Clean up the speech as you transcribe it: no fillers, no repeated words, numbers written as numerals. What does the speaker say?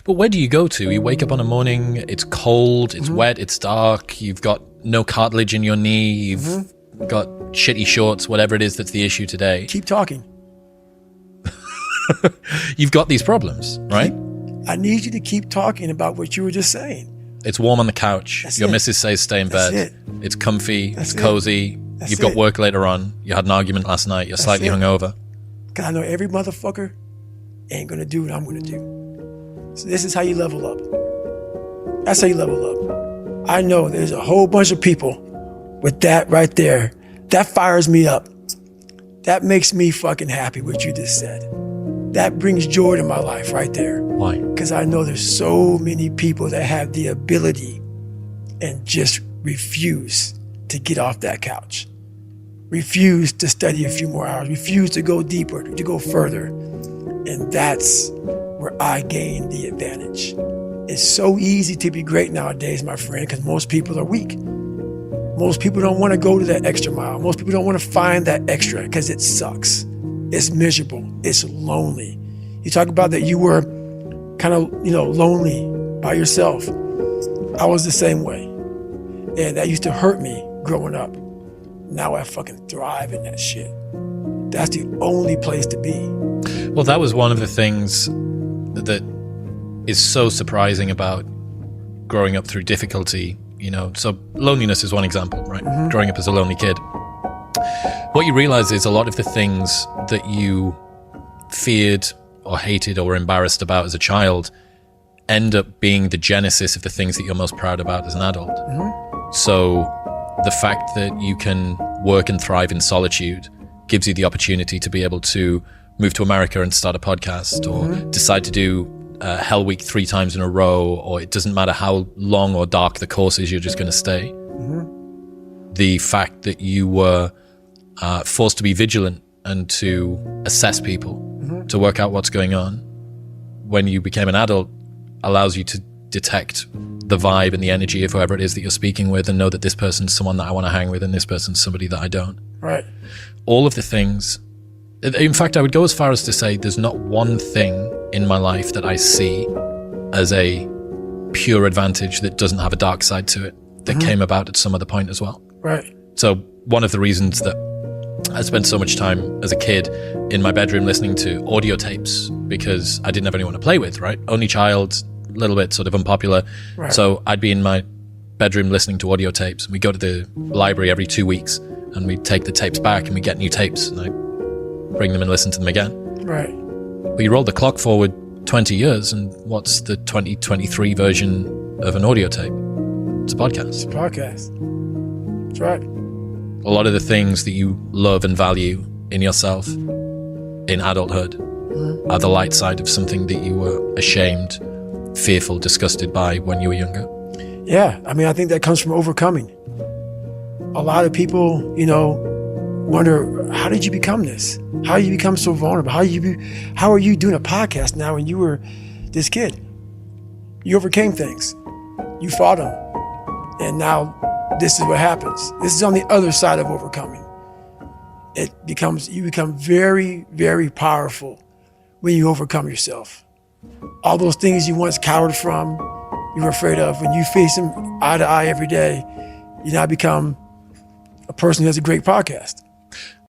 But where do you go to? You wake up on a morning, it's cold, it's wet, it's dark, you've got no cartilage in your knee, you've got shitty shorts, whatever it is that's the issue today. Keep talking. You've got these problems, right? I need you to keep talking about what you were just saying. It's warm on the couch. That's Your it. missus says stay in bed. That's it. It's comfy. That's it's it. cozy. That's You've got it. work later on. You had an argument last night. You're slightly it. hungover. Because I know every motherfucker ain't going to do what I'm going to do. So this is how you level up. That's how you level up. I know there's a whole bunch of people with that right there. That fires me up. That makes me fucking happy what you just said. That brings joy to my life right there. Why? Because I know there's so many people that have the ability and just refuse to get off that couch. Refuse to study a few more hours. Refuse to go deeper, to go further. And that's where I gain the advantage. It's so easy to be great nowadays, my friend, because most people are weak. Most people don't want to go to that extra mile. Most people don't want to find that extra because it sucks. It's miserable. It's lonely. You talk about that you were kind of, lonely by yourself. I was the same way. And that used to hurt me growing up. Now I fucking thrive in that shit. That's the only place to be. Well, that was one of the things that is so surprising about growing up through difficulty. So loneliness is one example, right? Growing up as a lonely kid. What you realize is a lot of the things that you feared or hated or were embarrassed about as a child end up being the genesis of the things that you're most proud about as an adult. So the fact that you can work and thrive in solitude gives you the opportunity to be able to move to America and start a podcast, or decide to do Hell Week 3 times in a row, or it doesn't matter how long or dark the course is, you're just going to stay. The fact that you were forced to be vigilant and to assess people, to work out what's going on when you became an adult, allows you to detect the vibe and the energy of whoever it is that you're speaking with, and know that this person's someone that I want to hang with and this person's somebody that I don't. Right. All of the things. In fact, I would go as far as to say there's not one thing in my life that I see as a pure advantage that doesn't have a dark side to it, that came about at some other point as well. Right. So one of the reasons that I spent so much time as a kid in my bedroom listening to audio tapes, because I didn't have anyone to play with, right? Only child, a little bit sort of unpopular. Right. So I'd be in my bedroom listening to audio tapes, and we go to the library every 2 weeks and we take the tapes back and we get new tapes, and I bring them and listen to them again. Right. But you roll the clock forward 20 years, and what's the 2023 version of an audio tape? It's a podcast. It's a podcast. That's right. A lot of the things that you love and value in yourself in adulthood are the light side of something that you were ashamed, fearful, disgusted by when you were younger. Yeah, I think that comes from overcoming. A lot of people, wonder, how did you become this? How did you become so vulnerable? How are you doing a podcast now when you were this kid? You overcame things. You fought them. And now this is what happens. This is on the other side of overcoming. You become very, very powerful when you overcome yourself. All those things you once cowered from, you were afraid of, when you face them eye to eye every day, you now become a person who has a great podcast.